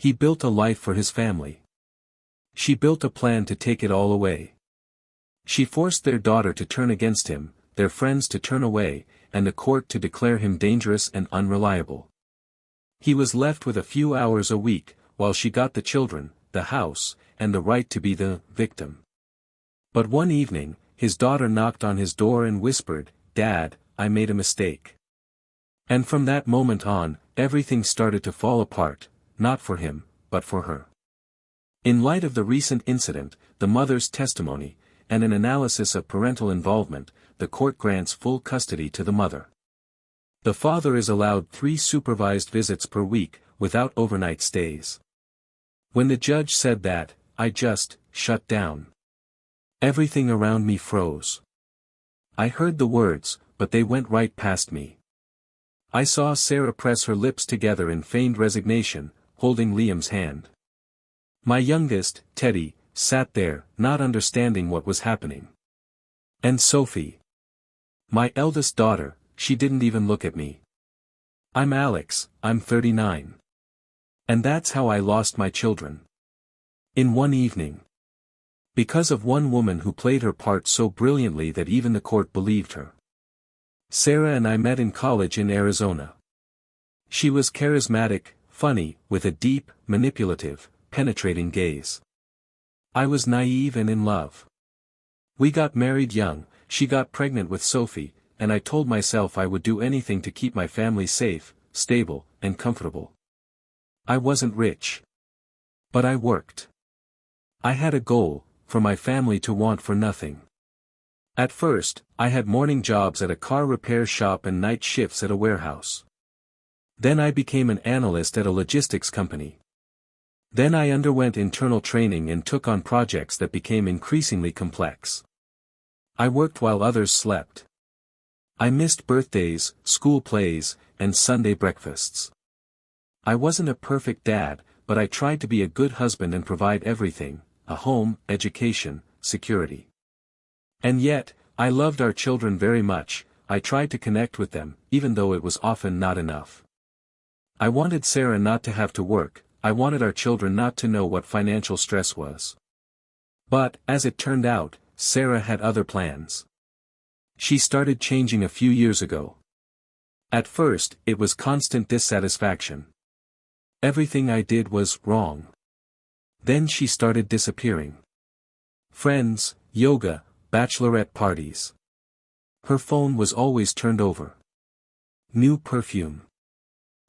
He built a life for his family. She built a plan to take it all away. She forced their daughter to turn against him, their friends to turn away, and the court to declare him dangerous and unreliable. He was left with a few hours a week, while she got the children, the house, and the right to be the victim. But one evening, his daughter knocked on his door and whispered, "Dad, I made a mistake." And from that moment on, everything started to fall apart, not for him, but for her. In light of the recent incident, the mother's testimony, and an analysis of parental involvement, the court grants full custody to the mother. The father is allowed 3 supervised visits per week, without overnight stays. When the judge said that, I just shut down. Everything around me froze. I heard the words, but they went right past me. I saw Sarah press her lips together in feigned resignation, holding Liam's hand. My youngest, Teddy, sat there, not understanding what was happening. And Sophie. My eldest daughter, she didn't even look at me. I'm Alex, I'm 39. And that's how I lost my children. In one evening. Because of one woman who played her part so brilliantly that even the court believed her. Sarah and I met in college in Arizona. She was charismatic, funny, with a deep, manipulative, penetrating gaze. I was naive and in love. We got married young, she got pregnant with Sophie, and I told myself I would do anything to keep my family safe, stable, and comfortable. I wasn't rich. But I worked. I had a goal, for my family to want for nothing. At first, I had morning jobs at a car repair shop and night shifts at a warehouse. Then I became an analyst at a logistics company. Then I underwent internal training and took on projects that became increasingly complex. I worked while others slept. I missed birthdays, school plays, and Sunday breakfasts. I wasn't a perfect dad, but I tried to be a good husband and provide everything: a home, education, security. And yet, I loved our children very much. I tried to connect with them, even though it was often not enough. I wanted Sarah not to have to work, I wanted our children not to know what financial stress was. But, as it turned out, Sarah had other plans. She started changing a few years ago. At first, it was constant dissatisfaction. Everything I did was wrong. Then she started disappearing. Friends, yoga, bachelorette parties. Her phone was always turned over. New perfume.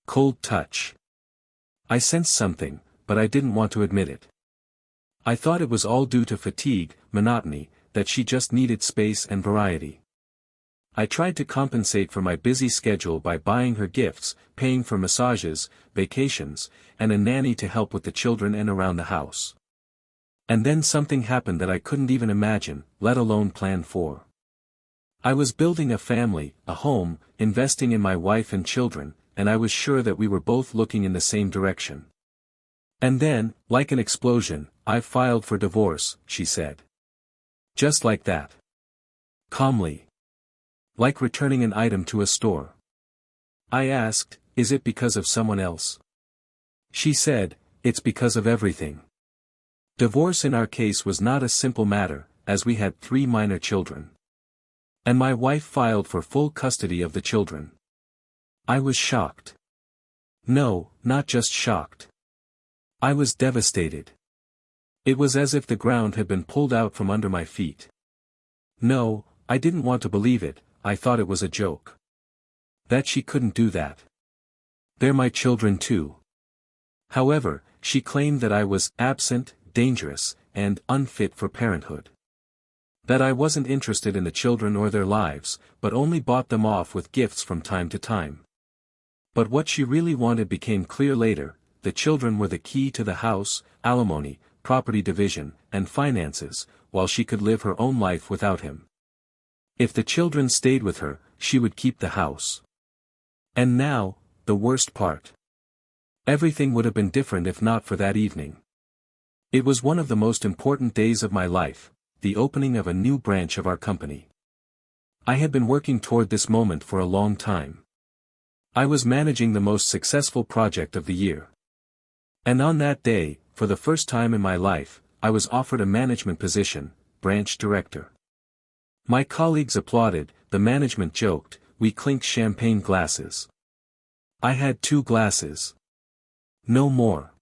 Cold touch. I sensed something, but I didn't want to admit it. I thought it was all due to fatigue, monotony, that she just needed space and variety. I tried to compensate for my busy schedule by buying her gifts, paying for massages, vacations, and a nanny to help with the children and around the house. And then something happened that I couldn't even imagine, let alone plan for. I was building a family, a home, investing in my wife and children, and I was sure that we were both looking in the same direction. And then, like an explosion, I filed for divorce, she said. Just like that. Calmly. Like returning an item to a store. I asked, is it because of someone else? She said, it's because of everything. Divorce in our case was not a simple matter, as we had 3 minor children. And my wife filed for full custody of the children. I was shocked. No, not just shocked. I was devastated. It was as if the ground had been pulled out from under my feet. No, I didn't want to believe it, I thought it was a joke. That she couldn't do that. They're my children too. However, she claimed that I was absent, dangerous, and unfit for parenthood. That I wasn't interested in the children or their lives, but only bought them off with gifts from time to time. But what she really wanted became clear later: the children were the key to the house, alimony, property division, and finances, while she could live her own life without him. If the children stayed with her, she would keep the house. And now, the worst part. Everything would have been different if not for that evening. It was one of the most important days of my life, the opening of a new branch of our company. I had been working toward this moment for a long time. I was managing the most successful project of the year. And on that day, for the first time in my life, I was offered a management position, branch director. My colleagues applauded, the management joked, we clinked champagne glasses. I had 2 glasses. No more.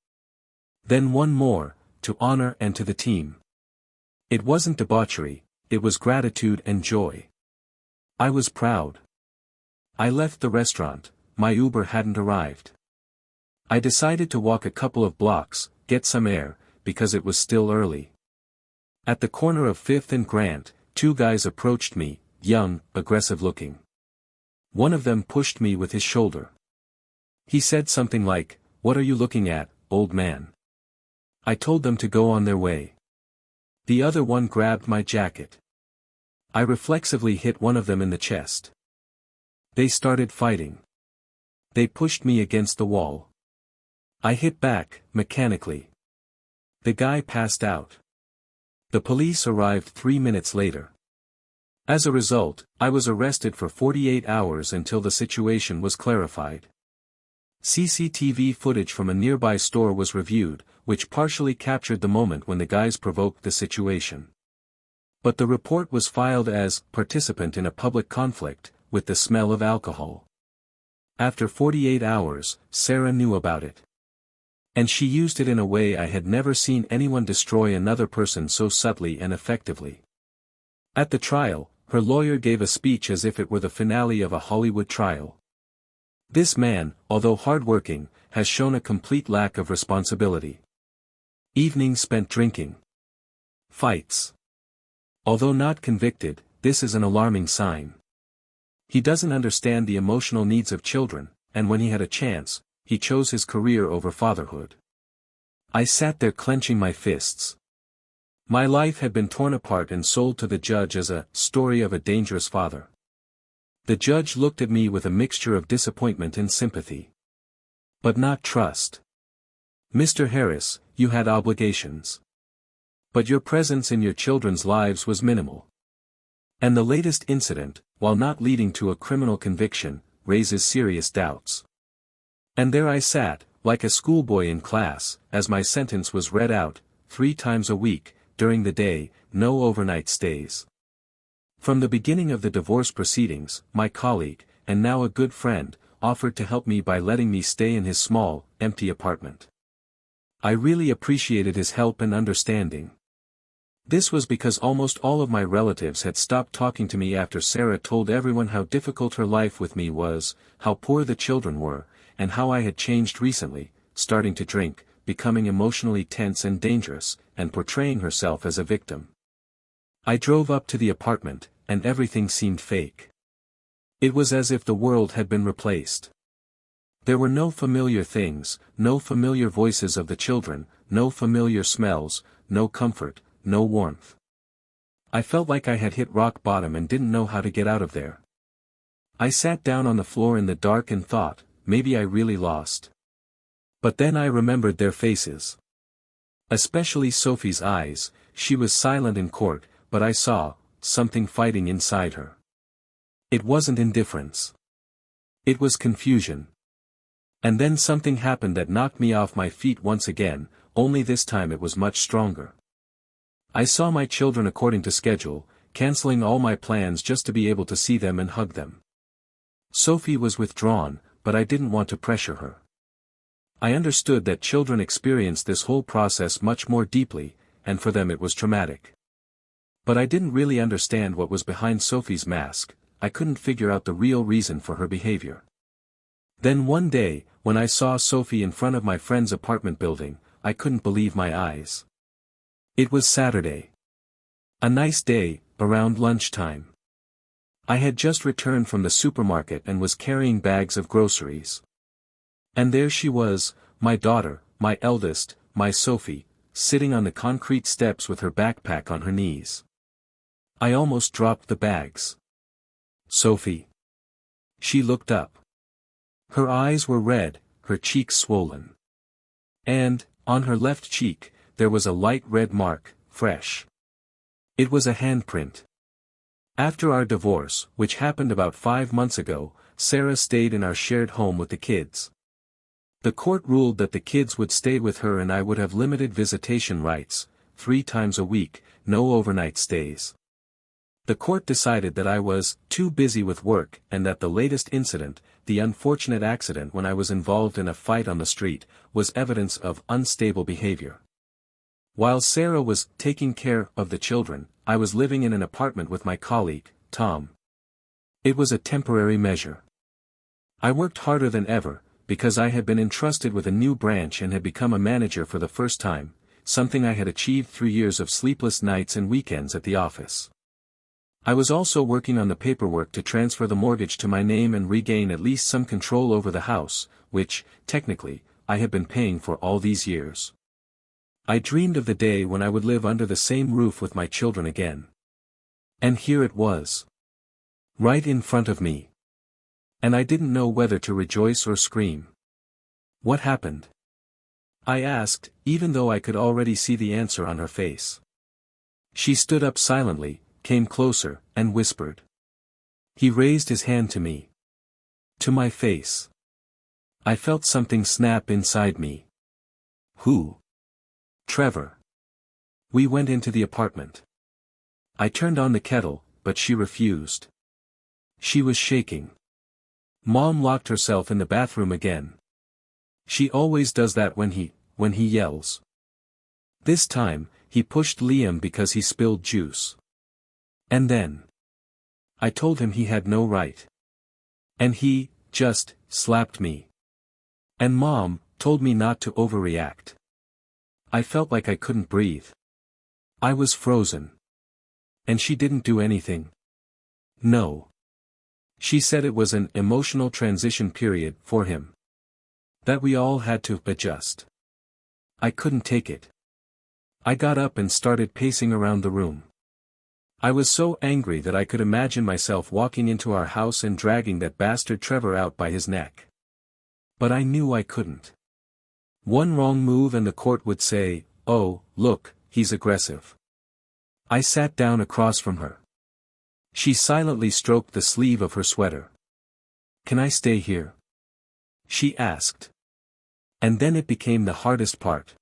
Then one more, to honor and to the team. It wasn't debauchery, it was gratitude and joy. I was proud. I left the restaurant, my Uber hadn't arrived. I decided to walk a couple of blocks, get some air, because it was still early. At the corner of 5th and Grant, 2 guys approached me, young, aggressive-looking. One of them pushed me with his shoulder. He said something like, "What are you looking at, old man?" I told them to go on their way. The other one grabbed my jacket. I reflexively hit one of them in the chest. They started fighting. They pushed me against the wall. I hit back, mechanically. The guy passed out. The police arrived 3 minutes later. As a result, I was arrested for 48 hours until the situation was clarified. CCTV footage from a nearby store was reviewed, which partially captured the moment when the guys provoked the situation. But the report was filed as participant in a public conflict, with the smell of alcohol. After 48 hours, Sarah knew about it. And she used it in a way I had never seen anyone destroy another person so subtly and effectively. At the trial, her lawyer gave a speech as if it were the finale of a Hollywood trial. This man, although hardworking, has shown a complete lack of responsibility. Evenings spent drinking. Fights. Although not convicted, this is an alarming sign. He doesn't understand the emotional needs of children, and when he had a chance, he chose his career over fatherhood. I sat there clenching my fists. My life had been torn apart and sold to the judge as a story of a dangerous father. The judge looked at me with a mixture of disappointment and sympathy. But not trust. "Mr. Harris, you had obligations. But your presence in your children's lives was minimal. And the latest incident, while not leading to a criminal conviction, raises serious doubts." And there I sat, like a schoolboy in class, as my sentence was read out, 3 times a week, during the day, no overnight stays. From the beginning of the divorce proceedings, my colleague, and now a good friend, offered to help me by letting me stay in his small, empty apartment. I really appreciated his help and understanding. This was because almost all of my relatives had stopped talking to me after Sarah told everyone how difficult her life with me was, how poor the children were, and how I had changed recently, starting to drink, becoming emotionally tense and dangerous, and portraying herself as a victim. I drove up to the apartment, and everything seemed fake. It was as if the world had been replaced. There were no familiar things, no familiar voices of the children, no familiar smells, no comfort, no warmth. I felt like I had hit rock bottom and didn't know how to get out of there. I sat down on the floor in the dark and thought, maybe I really lost. But then I remembered their faces. Especially Sophie's eyes. She was silent in court, but I saw something fighting inside her. It wasn't indifference. It was confusion. And then something happened that knocked me off my feet once again, only this time it was much stronger. I saw my children according to schedule, canceling all my plans just to be able to see them and hug them. Sophie was withdrawn, but I didn't want to pressure her. I understood that children experience this whole process much more deeply, and for them it was traumatic. But I didn't really understand what was behind Sophie's mask. I couldn't figure out the real reason for her behavior. Then one day, when I saw Sophie in front of my friend's apartment building, I couldn't believe my eyes. It was Saturday. A nice day, around lunchtime. I had just returned from the supermarket and was carrying bags of groceries. And there she was, my daughter, my eldest, my Sophie, sitting on the concrete steps with her backpack on her knees. I almost dropped the bags. "Sophie." She looked up. Her eyes were red, her cheeks swollen. And, on her left cheek, there was a light red mark, fresh. It was a handprint. After our divorce, which happened about 5 months ago, Sarah stayed in our shared home with the kids. The court ruled that the kids would stay with her and I would have limited visitation rights, 3 times a week, no overnight stays. The court decided that I was too busy with work and that the latest incident, the unfortunate accident when I was involved in a fight on the street, was evidence of unstable behavior. While Sarah was taking care of the children, I was living in an apartment with my colleague, Tom. It was a temporary measure. I worked harder than ever, because I had been entrusted with a new branch and had become a manager for the first time, something I had achieved through years of sleepless nights and weekends at the office. I was also working on the paperwork to transfer the mortgage to my name and regain at least some control over the house, which, technically, I had been paying for all these years. I dreamed of the day when I would live under the same roof with my children again. And here it was. Right in front of me. And I didn't know whether to rejoice or scream. What happened? I asked, even though I could already see the answer on her face. She stood up silently, came closer, and whispered. He raised his hand to me. To my face. I felt something snap inside me. Who? Trevor. We went into the apartment. I turned on the kettle, but she refused. She was shaking. Mom locked herself in the bathroom again. She always does that when he yells. This time, he pushed Liam because he spilled juice. And then I told him he had no right. And he just slapped me. And Mom told me not to overreact. I felt like I couldn't breathe. I was frozen. And she didn't do anything. No. She said it was an emotional transition period for him. That we all had to adjust. I couldn't take it. I got up and started pacing around the room. I was so angry that I could imagine myself walking into our house and dragging that bastard Trevor out by his neck. But I knew I couldn't. One wrong move and the court would say, "Oh, look, he's aggressive." I sat down across from her. She silently stroked the sleeve of her sweater. "Can I stay here?" she asked. And then it became the hardest part.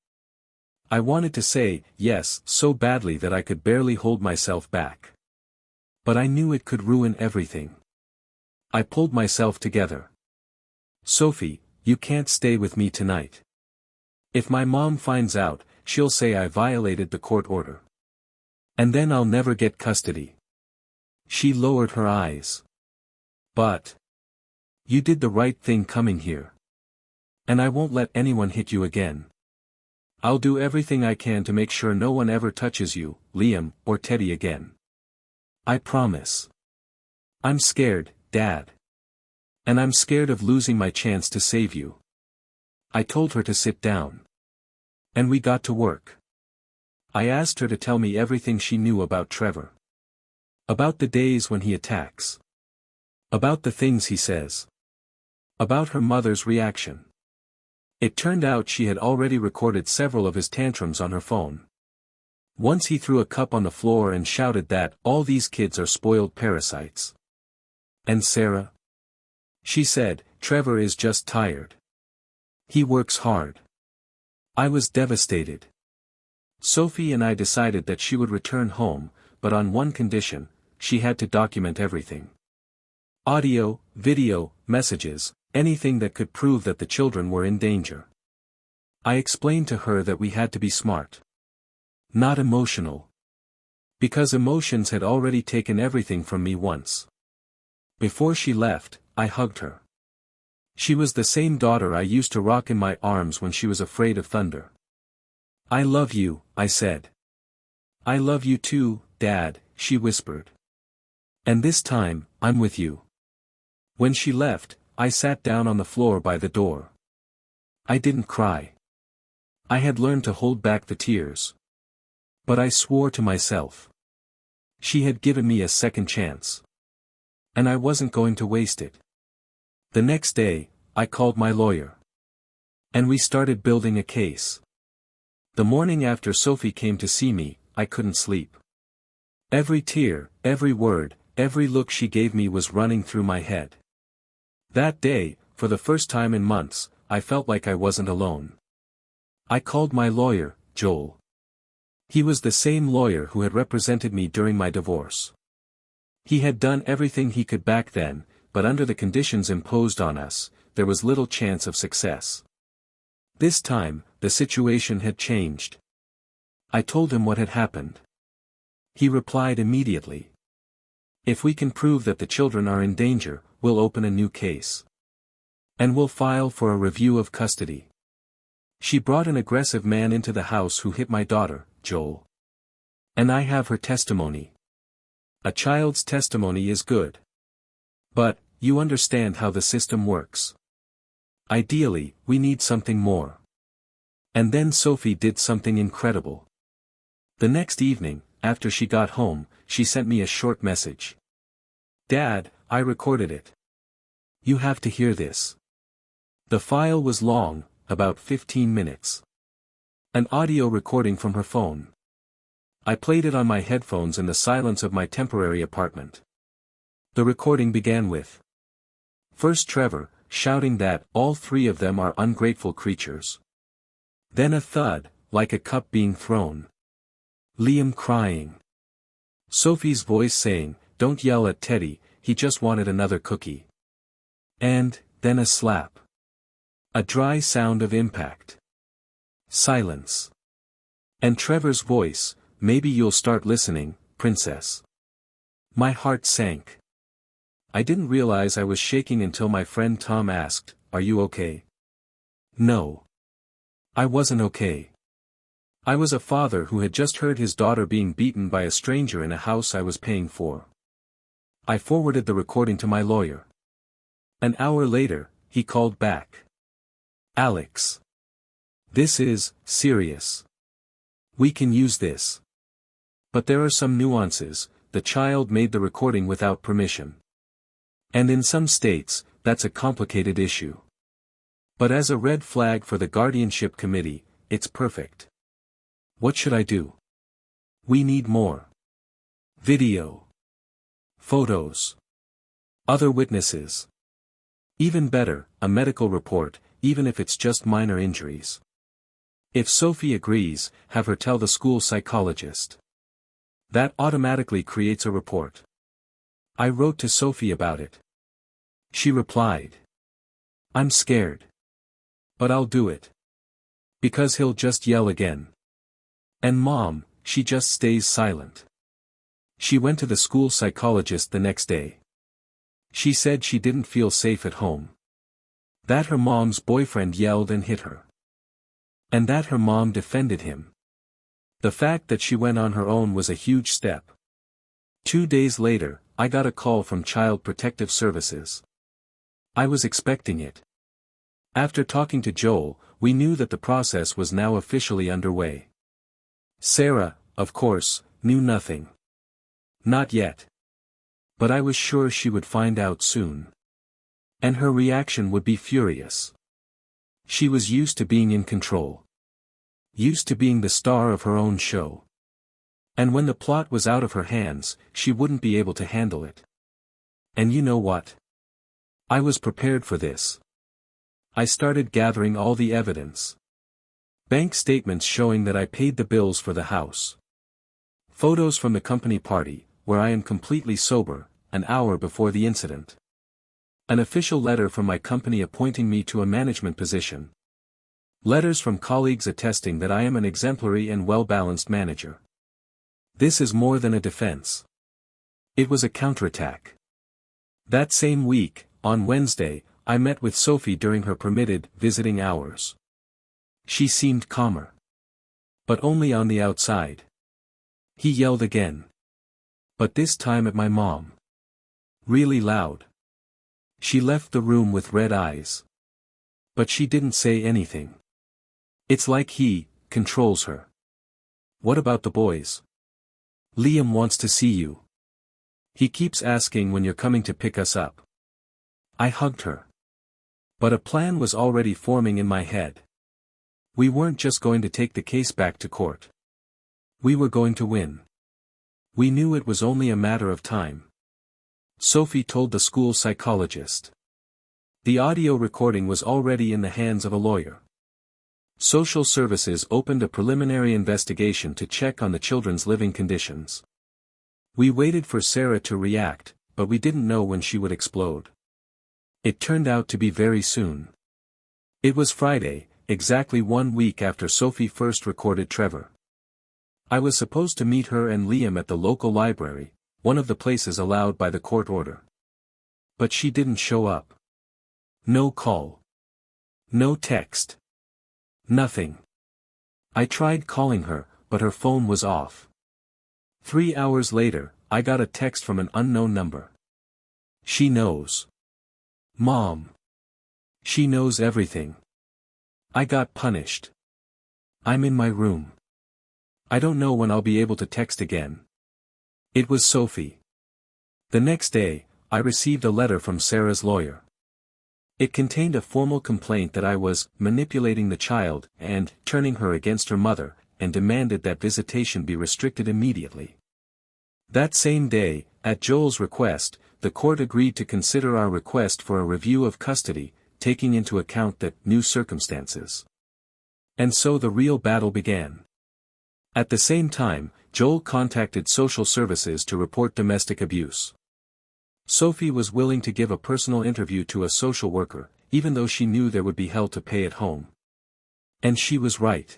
I wanted to say yes so badly that I could barely hold myself back. But I knew it could ruin everything. I pulled myself together. "Sophie, you can't stay with me tonight. If my mom finds out, she'll say I violated the court order. And then I'll never get custody." She lowered her eyes. "But you did the right thing coming here. And I won't let anyone hit you again. I'll do everything I can to make sure no one ever touches you, Liam, or Teddy again. I promise. I'm scared, Dad. And I'm scared of losing my chance to save you." I told her to sit down. And we got to work. I asked her to tell me everything she knew about Trevor. About the days when he attacks. About the things he says. About her mother's reaction. It turned out she had already recorded several of his tantrums on her phone. Once he threw a cup on the floor and shouted that all these kids are spoiled parasites. And Sarah? She said, "Trevor is just tired. He works hard." I was devastated. Sophie and I decided that she would return home, but on one condition: she had to document everything. Audio, video, messages, anything that could prove that the children were in danger. I explained to her that we had to be smart. Not emotional. Because emotions had already taken everything from me once. Before she left, I hugged her. She was the same daughter I used to rock in my arms when she was afraid of thunder. "I love you," I said. "I love you too, Dad," she whispered. "And this time, I'm with you." When she left, I sat down on the floor by the door. I didn't cry. I had learned to hold back the tears. But I swore to myself. She had given me a second chance. And I wasn't going to waste it. The next day, I called my lawyer. And we started building a case. The morning after Sophie came to see me, I couldn't sleep. Every tear, every word, every look she gave me was running through my head. That day, for the first time in months, I felt like I wasn't alone. I called my lawyer, Joel. He was the same lawyer who had represented me during my divorce. He had done everything he could back then, but under the conditions imposed on us, there was little chance of success. This time, the situation had changed. I told him what had happened. He replied immediately. If we can prove that the children are in danger, we'll open a new case. And we'll file for a review of custody. She brought an aggressive man into the house who hit my daughter, Joel. And I have her testimony. A child's testimony is good. But, you understand how the system works. Ideally, we need something more. And then Sophie did something incredible. The next evening, after she got home, she sent me a short message. Dad, I recorded it. You have to hear this. The file was long, about 15 minutes. An audio recording from her phone. I played it on my headphones in the silence of my temporary apartment. The recording began with first Trevor, shouting that all three of them are ungrateful creatures. Then a thud, like a cup being thrown. Liam crying. Sophie's voice saying, "Don't yell at Teddy, he just wanted another cookie." And, then a slap. A dry sound of impact. Silence. And Trevor's voice, "Maybe you'll start listening, princess." My heart sank. I didn't realize I was shaking until my friend Tom asked, "Are you okay?" No. I wasn't okay. I was a father who had just heard his daughter being beaten by a stranger in a house I was paying for. I forwarded the recording to my lawyer. An hour later, he called back. "Alex. This is serious. We can use this. But there are some nuances. The child made the recording without permission. And in some states, that's a complicated issue. But as a red flag for the guardianship committee, it's perfect. What should I do? We need more video, photos, other witnesses. Even better, a medical report, even if it's just minor injuries. If Sophie agrees, have her tell the school psychologist. That automatically creates a report. I wrote to Sophie about it. She replied. I'm scared. But I'll do it. Because he'll just yell again. And Mom, she just stays silent. She went to the school psychologist the next day. She said she didn't feel safe at home. That her mom's boyfriend yelled and hit her. And that her mom defended him. The fact that she went on her own was a huge step. 2 days later, I got a call from Child Protective Services. I was expecting it. After talking to Joel, we knew that the process was now officially underway. Sarah, of course, knew nothing. Not yet. But I was sure she would find out soon. And her reaction would be furious. She was used to being in control. Used to being the star of her own show. And when the plot was out of her hands, she wouldn't be able to handle it. And you know what? I was prepared for this. I started gathering all the evidence. Bank statements showing that I paid the bills for the house. Photos from the company party, where I am completely sober, an hour before the incident. An official letter from my company appointing me to a management position. Letters from colleagues attesting that I am an exemplary and well-balanced manager. This is more than a defense. It was a counterattack. That same week, on Wednesday, I met with Sophie during her permitted visiting hours. She seemed calmer. But only on the outside. He yelled again. But this time at my mom. Really loud. She left the room with red eyes. But she didn't say anything. It's like he controls her. What about the boys? Liam wants to see you. He keeps asking when you're coming to pick us up. I hugged her. But a plan was already forming in my head. We weren't just going to take the case back to court. We were going to win. We knew it was only a matter of time. Sophie told the school psychologist. The audio recording was already in the hands of a lawyer. Social services opened a preliminary investigation to check on the children's living conditions. We waited for Sarah to react, but we didn't know when she would explode. It turned out to be very soon. It was Friday, exactly 1 week after Sophie first recorded Trevor. I was supposed to meet her and Liam at the local library, one of the places allowed by the court order. But she didn't show up. No call. No text. Nothing. I tried calling her, but her phone was off. 3 hours later, I got a text from an unknown number. She knows. Mom. She knows everything. I got punished. I'm in my room. I don't know when I'll be able to text again. It was Sophie. The next day, I received a letter from Sarah's lawyer. It contained a formal complaint that I was manipulating the child and turning her against her mother, and demanded that visitation be restricted immediately. That same day, at Joel's request, the court agreed to consider our request for a review of custody, taking into account the new circumstances. And so the real battle began. At the same time, Joel contacted social services to report domestic abuse. Sophie was willing to give a personal interview to a social worker, even though she knew there would be hell to pay at home. And she was right.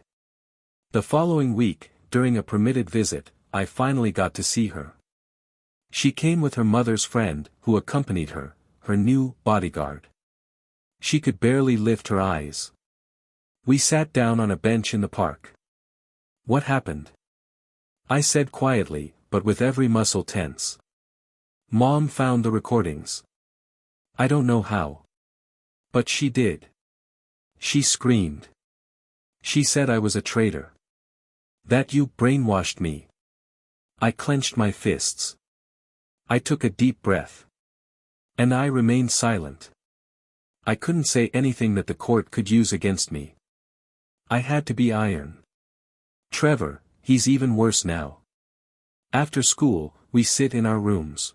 The following week, during a permitted visit, I finally got to see her. She came with her mother's friend, who accompanied her, her new bodyguard. She could barely lift her eyes. We sat down on a bench in the park. What happened? I said quietly, but with every muscle tense. Mom found the recordings. I don't know how. But she did. She screamed. She said I was a traitor. That you brainwashed me. I clenched my fists. I took a deep breath. And I remained silent. I couldn't say anything that the court could use against me. I had to be iron. Trevor, he's even worse now. After school, we sit in our rooms.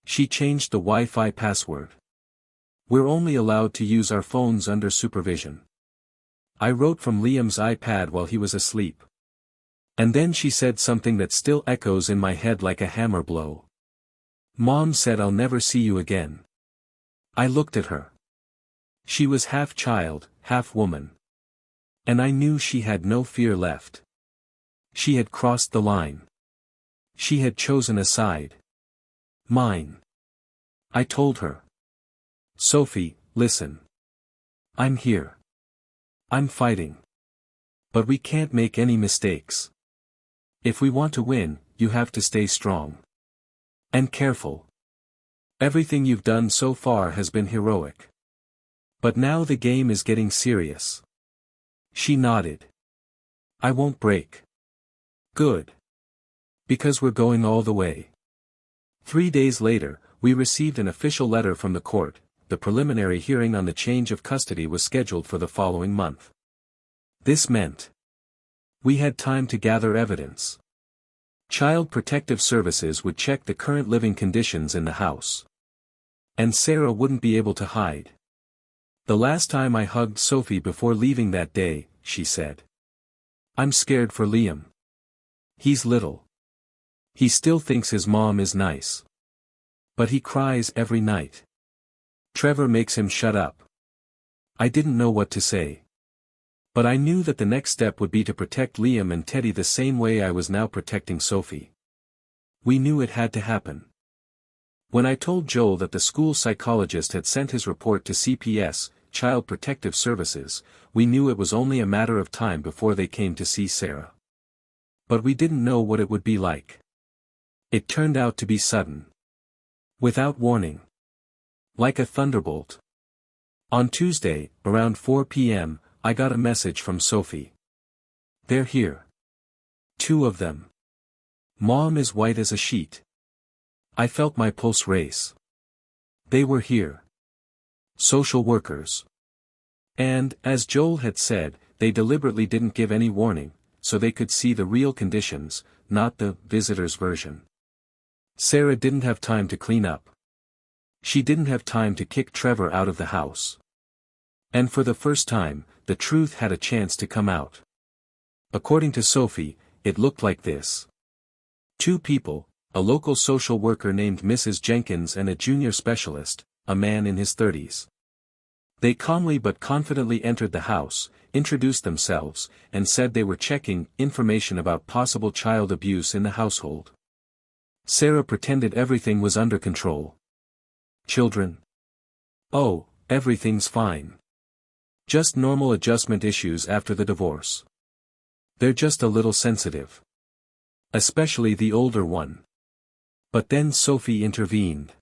She changed the Wi-Fi password. We're only allowed to use our phones under supervision. I wrote from Liam's iPad while he was asleep. And then she said something that still echoes in my head like a hammer blow. Mom said I'll never see you again. I looked at her. She was half child, half woman. And I knew she had no fear left. She had crossed the line. She had chosen a side. Mine. I told her. Sophie, listen. I'm here. I'm fighting. But we can't make any mistakes. If we want to win, you have to stay strong. And careful. Everything you've done so far has been heroic. But now the game is getting serious. She nodded. I won't break. Good. Because we're going all the way. 3 days later, we received an official letter from the court. The preliminary hearing on the change of custody was scheduled for the following month. This meant we had time to gather evidence. Child Protective Services would check the current living conditions in the house. And Sarah wouldn't be able to hide. The last time I hugged Sophie before leaving that day, she said. I'm scared for Liam. He's little. He still thinks his mom is nice. But he cries every night. Trevor makes him shut up. I didn't know what to say. But I knew that the next step would be to protect Liam and Teddy the same way I was now protecting Sophie. We knew it had to happen. When I told Joel that the school psychologist had sent his report to CPS, Child Protective Services, we knew it was only a matter of time before they came to see Sarah. But we didn't know what it would be like. It turned out to be sudden. Without warning. Like a thunderbolt. On Tuesday, around 4 p.m., I got a message from Sophie. They're here. 2 of them. Mom is white as a sheet. I felt my pulse race. They were here. Social workers. And, as Joel had said, they deliberately didn't give any warning, so they could see the real conditions, not the visitor's version. Sarah didn't have time to clean up. She didn't have time to kick Trevor out of the house. And for the first time, the truth had a chance to come out. According to Sophie, it looked like this. Two people, a local social worker named Mrs. Jenkins and a junior specialist, a man in his 30s. They calmly but confidently entered the house, introduced themselves, and said they were checking information about possible child abuse in the household. Sarah pretended everything was under control. Children? Oh, everything's fine. Just normal adjustment issues after the divorce. They're just a little sensitive. Especially the older one. But then Sophie intervened.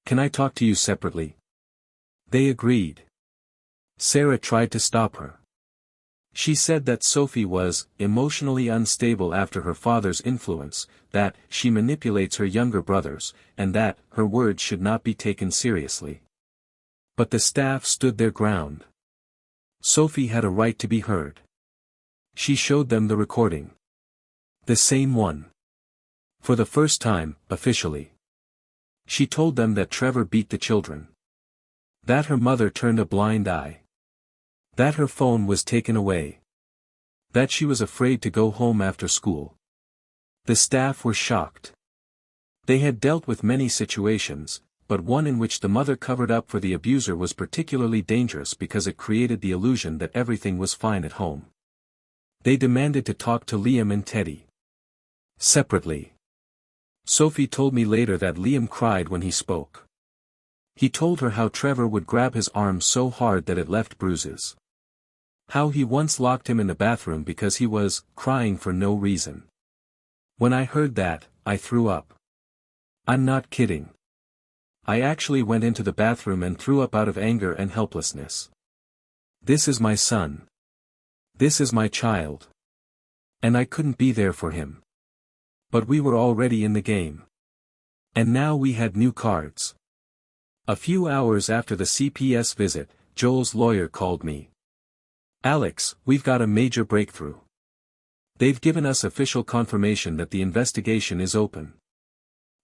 Can I talk to you separately? They agreed. Sarah tried to stop her. She said that Sophie was emotionally unstable after her father's influence, that she manipulates her younger brothers, and that her words should not be taken seriously. But the staff stood their ground. Sophie had a right to be heard. She showed them the recording. The same one. For the first time, officially. She told them that Trevor beat the children. That her mother turned a blind eye. That her phone was taken away. That she was afraid to go home after school. The staff were shocked. They had dealt with many situations, but one in which the mother covered up for the abuser was particularly dangerous because it created the illusion that everything was fine at home. They demanded to talk to Liam and Teddy. Separately. Sophie told me later that Liam cried when he spoke. He told her how Trevor would grab his arm so hard that it left bruises. How he once locked him in the bathroom because he was crying for no reason. When I heard that, I threw up. I'm not kidding. I actually went into the bathroom and threw up out of anger and helplessness. This is my son. This is my child. And I couldn't be there for him. But we were already in the game. And now we had new cards. A few hours after the CPS visit, Joel's lawyer called me. Alex, we've got a major breakthrough. They've given us official confirmation that the investigation is open.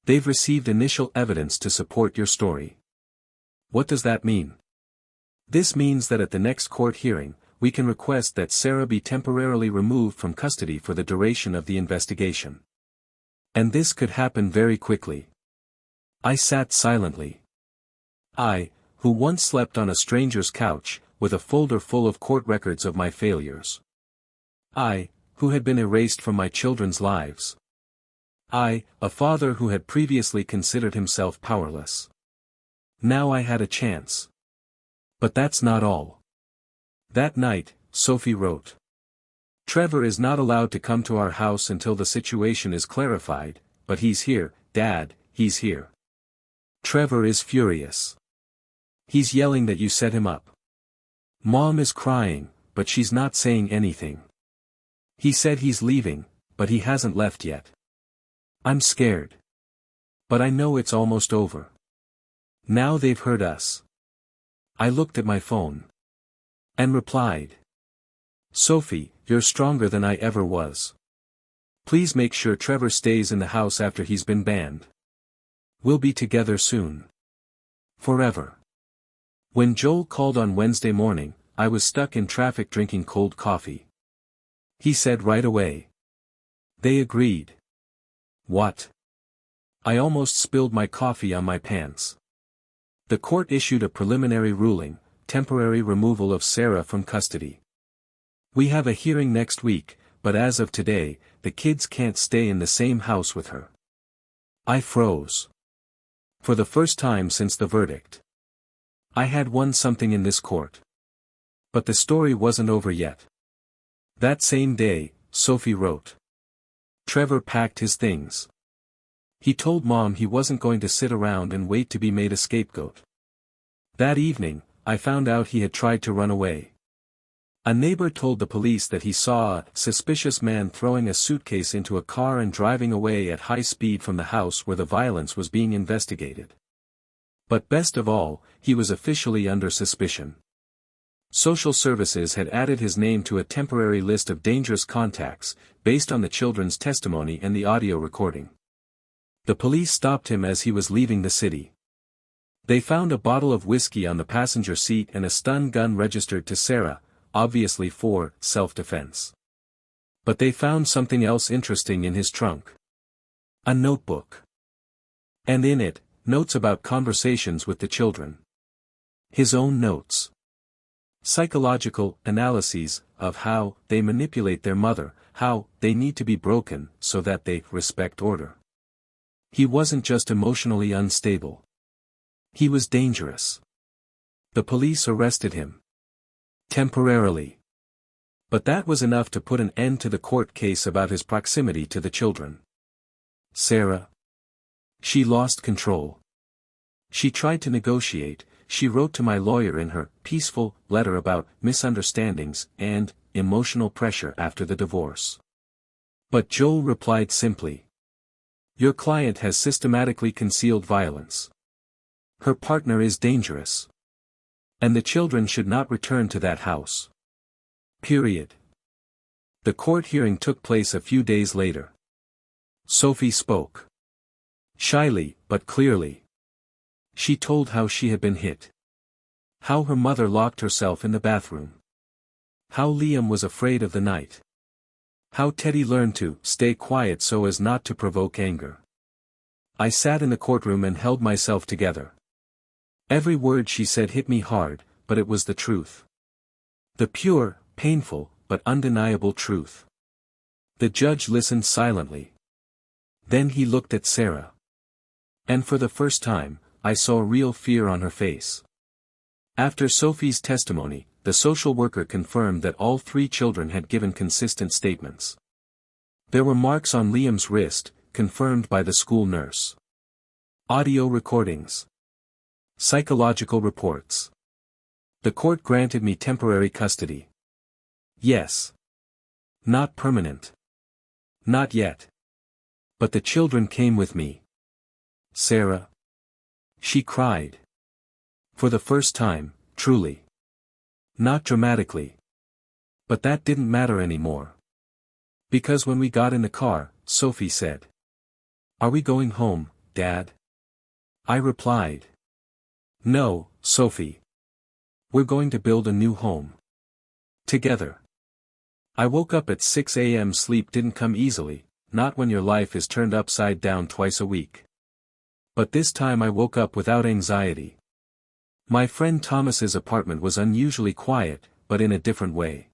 They've received initial evidence to support your story. What does that mean? This means that at the next court hearing, we can request that Sarah be temporarily removed from custody for the duration of the investigation. And this could happen very quickly. I sat silently. I, who once slept on a stranger's couch, with a folder full of court records of my failures. I, who had been erased from my children's lives. I, a father who had previously considered himself powerless. Now I had a chance. But that's not all. That night, Sophie wrote. Trevor is not allowed to come to our house until the situation is clarified, but he's here, Dad, he's here. Trevor is furious. He's yelling that you set him up. Mom is crying, but she's not saying anything. He said he's leaving, but he hasn't left yet. I'm scared. But I know it's almost over. Now they've heard us. I looked at my phone. And replied. Sophie, you're stronger than I ever was. Please make sure Trevor stays in the house after he's been banned. We'll be together soon. Forever. When Joel called on Wednesday morning, I was stuck in traffic drinking cold coffee. He said right away. They agreed. What? I almost spilled my coffee on my pants. The court issued a preliminary ruling, temporary removal of Sarah from custody. We have a hearing next week, but as of today, the kids can't stay in the same house with her. I froze. For the first time since the verdict. I had won something in this court. But the story wasn't over yet. That same day, Sophie wrote. Trevor packed his things. He told Mom he wasn't going to sit around and wait to be made a scapegoat. That evening, I found out he had tried to run away. A neighbor told the police that he saw a suspicious man throwing a suitcase into a car and driving away at high speed from the house where the violence was being investigated. But best of all, he was officially under suspicion. Social services had added his name to a temporary list of dangerous contacts, based on the children's testimony and the audio recording. The police stopped him as he was leaving the city. They found a bottle of whiskey on the passenger seat and a stun gun registered to Sarah, obviously for self-defense. But they found something else interesting in his trunk. A notebook. And in it, notes about conversations with the children. His own notes. Psychological analyses of how they manipulate their mother, how they need to be broken so that they respect order. He wasn't just emotionally unstable. He was dangerous. The police arrested him. Temporarily. But that was enough to put an end to the court case about his proximity to the children. Sarah. She lost control. She tried to negotiate. She wrote to my lawyer in her peaceful letter about misunderstandings and emotional pressure after the divorce. But Joel replied simply. Your client has systematically concealed violence. Her partner is dangerous. And the children should not return to that house. Period. The court hearing took place a few days later. Sophie spoke. Shyly, but clearly. She told how she had been hit. How her mother locked herself in the bathroom. How Liam was afraid of the night. How Teddy learned to stay quiet so as not to provoke anger. I sat in the courtroom and held myself together. Every word she said hit me hard, but it was the truth. The pure, painful, but undeniable truth. The judge listened silently. Then he looked at Sarah. And for the first time, I saw real fear on her face. After Sophie's testimony, the social worker confirmed that all 3 children had given consistent statements. There were marks on Liam's wrist, confirmed by the school nurse. Audio recordings. Psychological reports. The court granted me temporary custody. Yes. Not permanent. Not yet. But the children came with me. Sarah. She cried. For the first time, truly. Not dramatically. But that didn't matter anymore. Because when we got in the car, Sophie said. Are we going home, Dad? I replied. No, Sophie. We're going to build a new home. Together. I woke up at 6 a.m. Sleep didn't come easily, not when your life is turned upside down twice a week. But this time I woke up without anxiety. My friend Thomas's apartment was unusually quiet, but in a different way.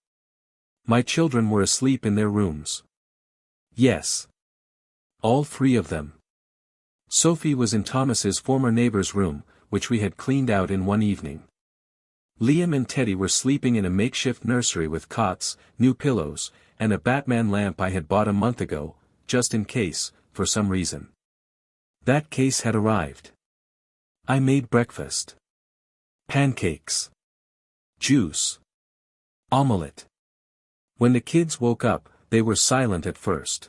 My children were asleep in their rooms. Yes. All 3 of them. Sophie was in Thomas's former neighbor's room, which we had cleaned out in one evening. Liam and Teddy were sleeping in a makeshift nursery with cots, new pillows, and a Batman lamp I had bought a month ago, just in case, for some reason. That case had arrived. I made breakfast. Pancakes. Juice. Omelette. When the kids woke up, they were silent at first.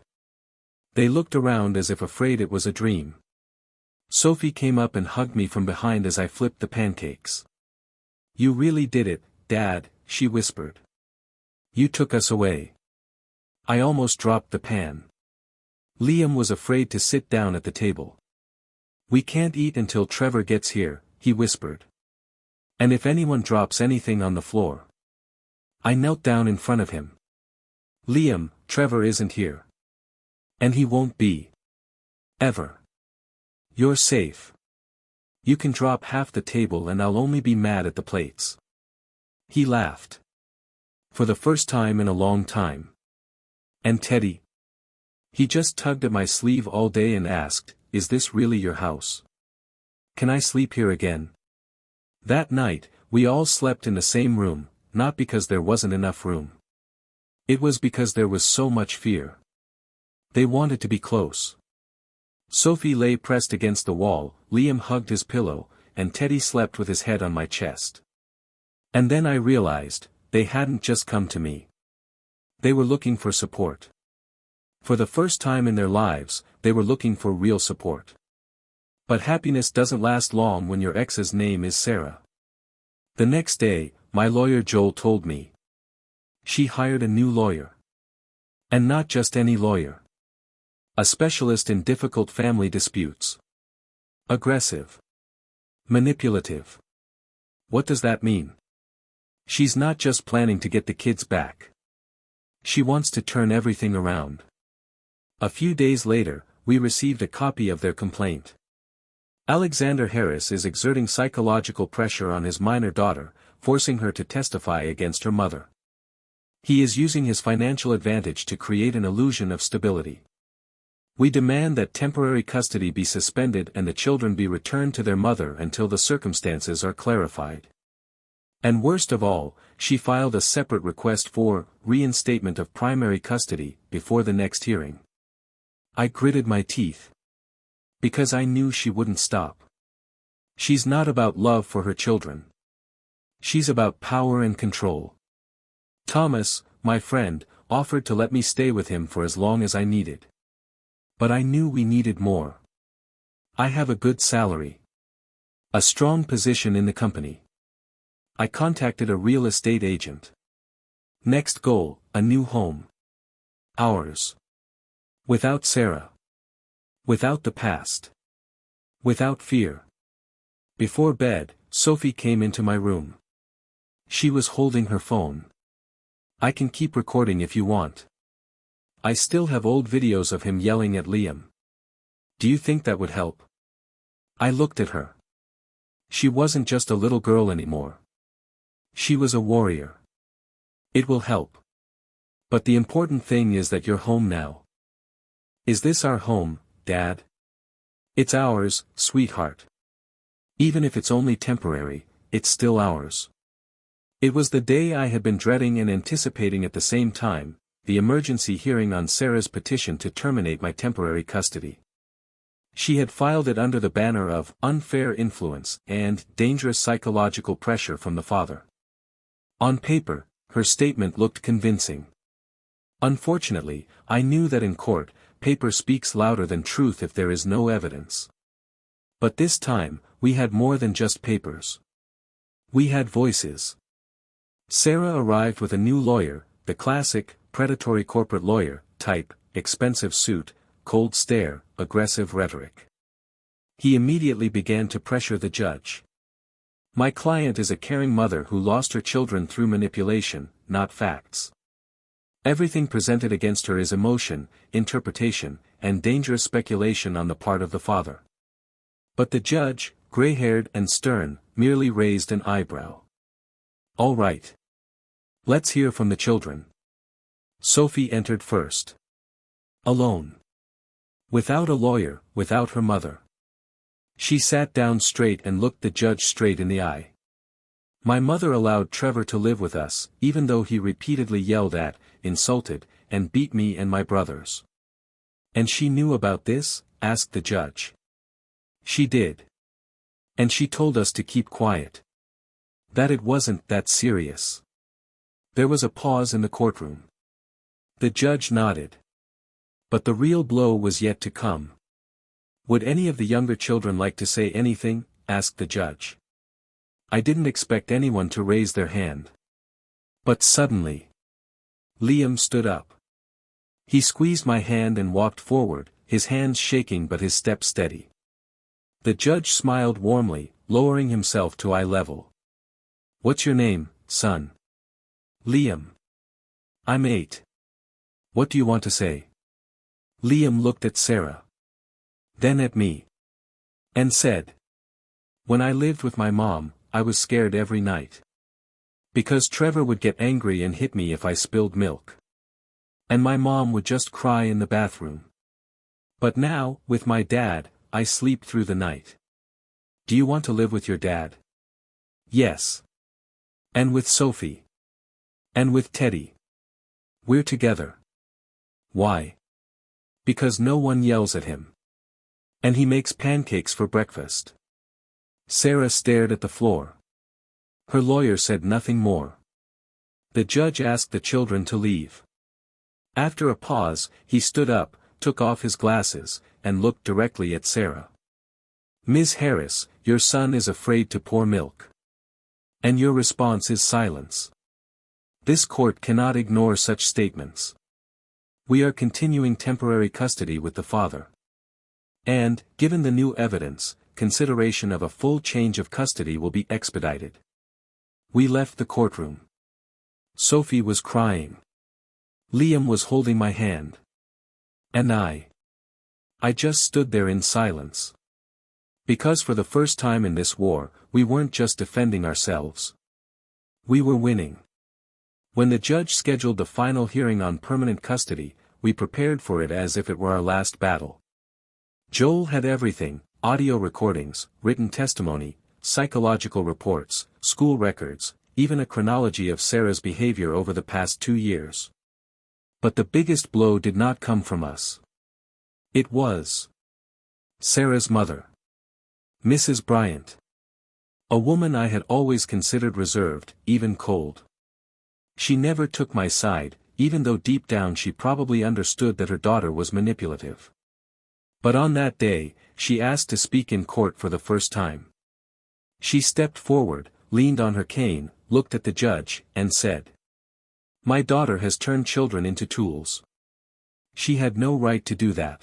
They looked around as if afraid it was a dream. Sophie came up and hugged me from behind as I flipped the pancakes. You really did it, Dad, she whispered. You took us away. I almost dropped the pan. Liam was afraid to sit down at the table. We can't eat until Trevor gets here, he whispered. And if anyone drops anything on the floor. I knelt down in front of him. Liam, Trevor isn't here. And he won't be. Ever. You're safe. You can drop half the table and I'll only be mad at the plates. He laughed. For the first time in a long time. And Teddy? He just tugged at my sleeve all day and asked, is this really your house? Can I sleep here again? That night, we all slept in the same room, not because there wasn't enough room. It was because there was so much fear. They wanted to be close. Sophie lay pressed against the wall, Liam hugged his pillow, and Teddy slept with his head on my chest. And then I realized, they hadn't just come to me. They were looking for support. For the first time in their lives, they were looking for real support. But happiness doesn't last long when your ex's name is Sarah. The next day, my lawyer Joel told me. She hired a new lawyer. And not just any lawyer. A specialist in difficult family disputes. Aggressive. Manipulative. What does that mean? She's not just planning to get the kids back. She wants to turn everything around. A few days later, we received a copy of their complaint. Alexander Harris is exerting psychological pressure on his minor daughter, forcing her to testify against her mother. He is using his financial advantage to create an illusion of stability. We demand that temporary custody be suspended and the children be returned to their mother until the circumstances are clarified. And worst of all, she filed a separate request for reinstatement of primary custody before the next hearing. I gritted my teeth. Because I knew she wouldn't stop. She's not about love for her children. She's about power and control. Thomas, my friend, offered to let me stay with him for as long as I needed. But I knew we needed more. I have a good salary. A strong position in the company. I contacted a real estate agent. Next goal, a new home. Ours. Without Sarah. Without the past. Without fear. Before bed, Sophie came into my room. She was holding her phone. I can keep recording if you want. I still have old videos of him yelling at Liam. Do you think that would help? I looked at her. She wasn't just a little girl anymore. She was a warrior. It will help. But the important thing is that you're home now. Is this our home, Dad? It's ours, sweetheart. Even if it's only temporary, it's still ours. It was the day I had been dreading and anticipating at the same time, the emergency hearing on Sarah's petition to terminate my temporary custody. She had filed it under the banner of unfair influence and dangerous psychological pressure from the father. On paper, her statement looked convincing. Unfortunately, I knew that in court, paper speaks louder than truth if there is no evidence. But this time, we had more than just papers. We had voices. Sarah arrived with a new lawyer, the classic, predatory corporate lawyer, type, expensive suit, cold stare, aggressive rhetoric. He immediately began to pressure the judge. My client is a caring mother who lost her children through manipulation, not facts. Everything presented against her is emotion, interpretation, and dangerous speculation on the part of the father. But the judge, gray-haired and stern, merely raised an eyebrow. All right. Let's hear from the children. Sophie entered first. Alone. Without a lawyer, without her mother. She sat down straight and looked the judge straight in the eye. My mother allowed Trevor to live with us, even though he repeatedly yelled at, insulted, and beat me and my brothers. And she knew about this? Asked the judge. She did. And she told us to keep quiet. That it wasn't that serious. There was a pause in the courtroom. The judge nodded. But the real blow was yet to come. Would any of the younger children like to say anything? Asked the judge. I didn't expect anyone to raise their hand. But suddenly, Liam stood up. He squeezed my hand and walked forward, his hands shaking but his step steady. The judge smiled warmly, lowering himself to eye level. What's your name, son? Liam. I'm 8. What do you want to say? Liam looked at Sarah. Then at me. And said. When I lived with my mom, I was scared every night. Because Trevor would get angry and hit me if I spilled milk. And my mom would just cry in the bathroom. But now, with my dad, I sleep through the night. Do you want to live with your dad? Yes. And with Sophie. And with Teddy. We're together. Why? Because no one yells at him. And he makes pancakes for breakfast. Sarah stared at the floor. Her lawyer said nothing more. The judge asked the children to leave. After a pause, he stood up, took off his glasses, and looked directly at Sarah. Ms. Harris, your son is afraid to pour milk. And your response is silence. This court cannot ignore such statements. We are continuing temporary custody with the father. And, given the new evidence, consideration of a full change of custody will be expedited. We left the courtroom. Sophie was crying. Liam was holding my hand. And I just stood there in silence. Because for the first time in this war, we weren't just defending ourselves. We were winning. When the judge scheduled the final hearing on permanent custody, we prepared for it as if it were our last battle. Joel had everything: audio recordings, written testimony, psychological reports, school records, even a chronology of Sarah's behavior over the past 2 years. But the biggest blow did not come from us. It was Sarah's mother, Mrs. Bryant. A woman I had always considered reserved, even cold. She never took my side, even though deep down she probably understood that her daughter was manipulative. But on that day, she asked to speak in court for the first time. She stepped forward, leaned on her cane, looked at the judge, and said, "My daughter has turned children into tools. She had no right to do that."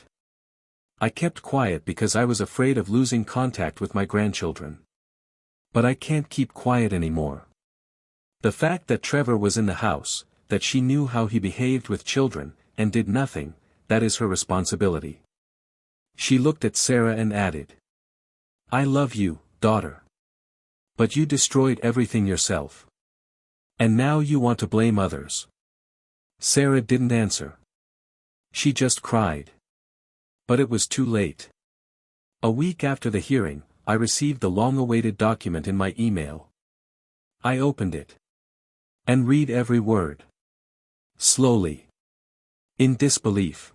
I kept quiet because I was afraid of losing contact with my grandchildren. But I can't keep quiet anymore. The fact that Trevor was in the house, that she knew how he behaved with children, and did nothing, that is her responsibility. She looked at Sarah and added, "I love you, daughter. But you destroyed everything yourself. And now you want to blame others." Sarah didn't answer. She just cried. But it was too late. A week after the hearing, I received the long-awaited document in my email. I opened it. And read every word. Slowly. In disbelief.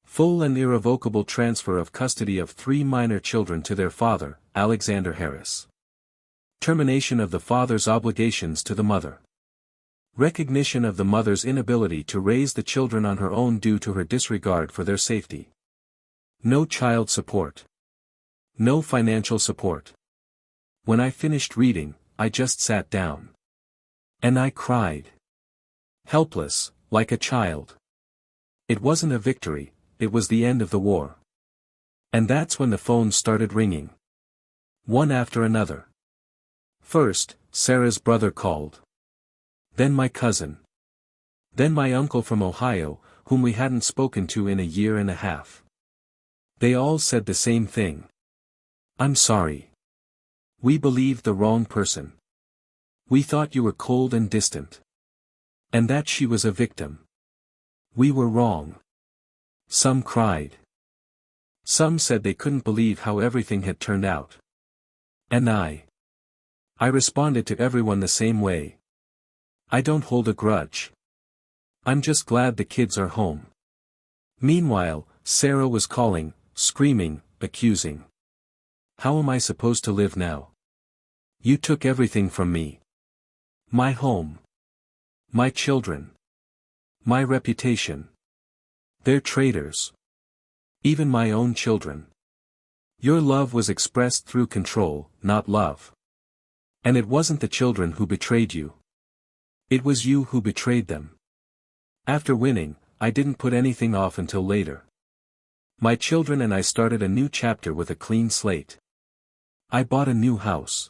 Full and irrevocable transfer of custody of 3 minor children to their father, Alexander Harris. Termination of the father's obligations to the mother. Recognition of the mother's inability to raise the children on her own due to her disregard for their safety. No child support. No financial support. When I finished reading, I just sat down. And I cried. Helpless, like a child. It wasn't a victory, it was the end of the war. And that's when the phones started ringing. One after another. First, Sarah's brother called. Then my cousin. Then my uncle from Ohio, whom we hadn't spoken to in a year and a half. They all said the same thing. "I'm sorry. We believed the wrong person. We thought you were cold and distant. And that she was a victim. We were wrong." Some cried. Some said they couldn't believe how everything had turned out. And I responded to everyone the same way. I don't hold a grudge. I'm just glad the kids are home. Meanwhile, Sarah was calling, screaming, accusing. How am I supposed to live now? You took everything from me. My home. My children. My reputation. They're traitors. Even my own children. Your love was expressed through control, not love. And it wasn't the children who betrayed you. It was you who betrayed them. After winning, I didn't put anything off until later. My children and I started a new chapter with a clean slate. I bought a new house.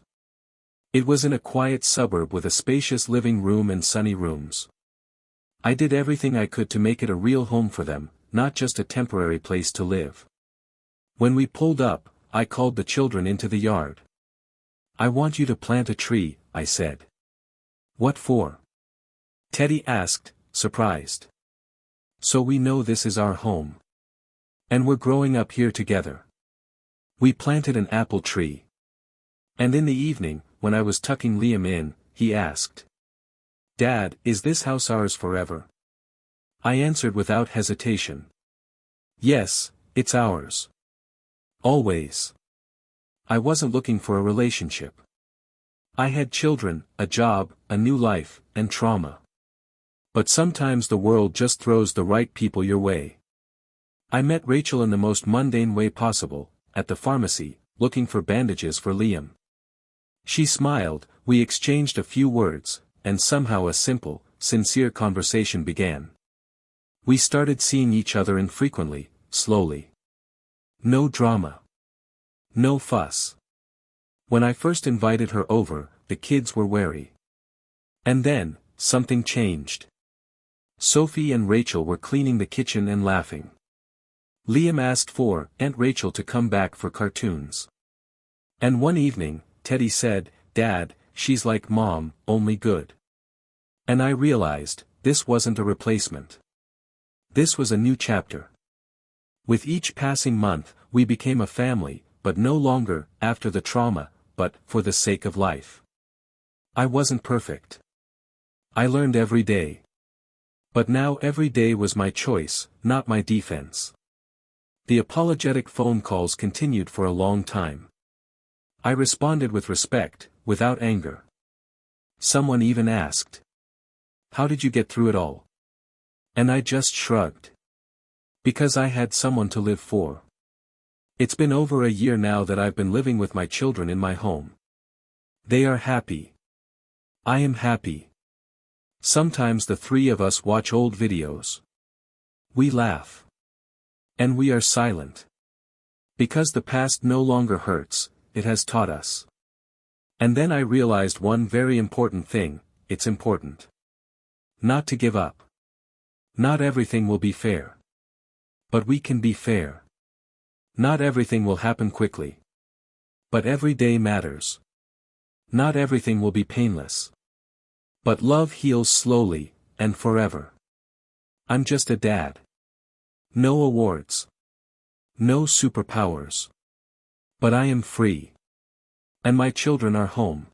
It was in a quiet suburb with a spacious living room and sunny rooms. I did everything I could to make it a real home for them, not just a temporary place to live. When we pulled up, I called the children into the yard. "I want you to plant a tree," I said. "What for?" Teddy asked, surprised. "So we know this is our home. And we're growing up here together." We planted an apple tree. And in the evening, when I was tucking Liam in, he asked, "Dad, is this house ours forever?" I answered without hesitation. "Yes, it's ours. Always." I wasn't looking for a relationship. I had children, a job, a new life, and trauma. But sometimes the world just throws the right people your way. I met Rachel in the most mundane way possible, at the pharmacy, looking for bandages for Liam. She smiled, we exchanged a few words, and somehow a simple, sincere conversation began. We started seeing each other infrequently, slowly. No drama. No fuss. When I first invited her over, the kids were wary. And then, something changed. Sophie and Rachel were cleaning the kitchen and laughing. Liam asked for Aunt Rachel to come back for cartoons. And one evening, Teddy said, "Dad, she's like Mom, only good." And I realized, this wasn't a replacement. This was a new chapter. With each passing month, we became a family, but no longer, after the trauma, but, for the sake of life. I wasn't perfect. I learned every day. But now every day was my choice, not my defense. The apologetic phone calls continued for a long time. I responded with respect, without anger. Someone even asked, "How did you get through it all?" And I just shrugged. Because I had someone to live for. It's been over a year now that I've been living with my children in my home. They are happy. I am happy. Sometimes the three of us watch old videos. We laugh. And we are silent. Because the past no longer hurts, it has taught us. And then I realized one very important thing: it's important not to give up. Not everything will be fair. But we can be fair. Not everything will happen quickly. But every day matters. Not everything will be painless. But love heals slowly, and forever. I'm just a dad. No awards. No superpowers. But I am free. And my children are home.